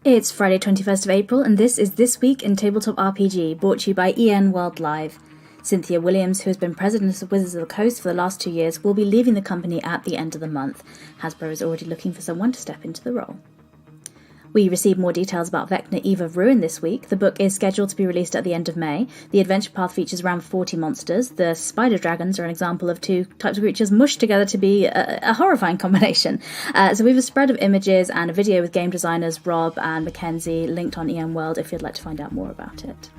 It's Friday 21st of April, and this is This Week in Tabletop RPG, brought to you by EN World Live. Cynthia Williams, who has been president of Wizards of the Coast for the last 2 years, will be leaving the company at the end of the month. Hasbro is already looking for someone to step into the role. We received more details about Vecna Eve of Ruin this week. The book is scheduled to be released at the end of May. The adventure path features around 40 monsters. The spider dragons are an example of two types of creatures mushed together to be a horrifying combination. So we have a spread of images and a video with game designers Rob and Mackenzie linked on EN World if you'd like to find out more about it.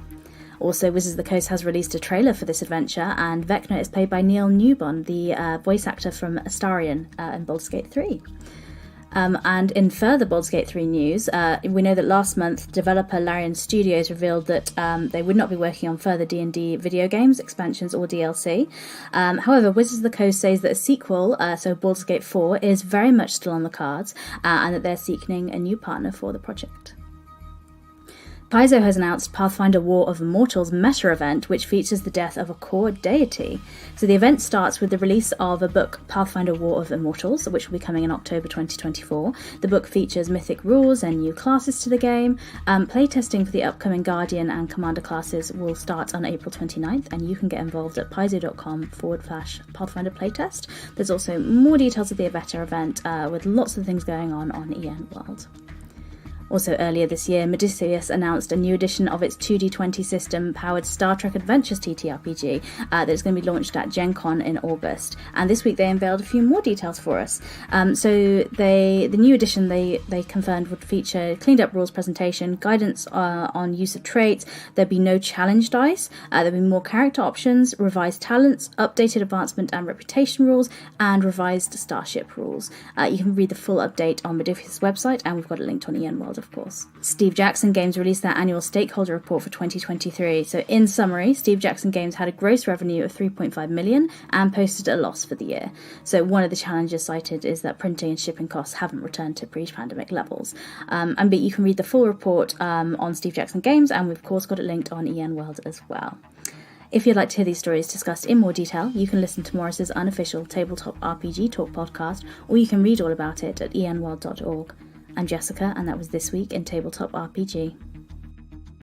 Also, Wizards of the Coast has released a trailer for this adventure, and Vecna is played by Neil Newbon, the voice actor from Astarion in Baldur's Gate 3. And in further Baldur's Gate 3 news, we know that last month developer Larian Studios revealed that they would not be working on further D&D video games, expansions or DLC. However, Wizards of the Coast says that a sequel, so Baldur's Gate 4, is very much still on the cards, and that they're seeking a new partner for the project. Paizo has announced Pathfinder War of Immortals meta event, which features the death of a core deity. So the event starts with the release of a book, Pathfinder War of Immortals, which will be coming in October 2024. The book features mythic rules and new classes to the game. Playtesting for the upcoming Guardian and Commander classes will start on April 29th, and you can get involved at paizo.com/Pathfinder playtest. There's also more details of the beta event with lots of things going on EN World. Also earlier this year, Modiphius announced a new edition of its 2D20 system-powered Star Trek Adventures TTRPG that is going to be launched at Gen Con in August. And this week they unveiled a few more details for us. So the new edition they confirmed would feature cleaned-up rules presentation, guidance on use of traits. There'd be no challenge dice. There'd be more character options, revised talents, updated advancement and reputation rules, and revised starship rules. You can read the full update on Modiphius' website, and we've got it linked on EN World, of course. Steve Jackson Games released their annual stakeholder report for 2023. So in summary, Steve Jackson Games had a gross revenue of $3.5 million and posted a loss for the year. So one of the challenges cited is that printing and shipping costs haven't returned to pre-pandemic levels. But you can read the full report on Steve Jackson Games, and we've of course got it linked on EN World as well. If you'd like to hear these stories discussed in more detail, you can listen to Morris's unofficial Tabletop RPG Talk podcast, or you can read all about it at enworld.org. I'm Jessica, and that was This Week in Tabletop RPG.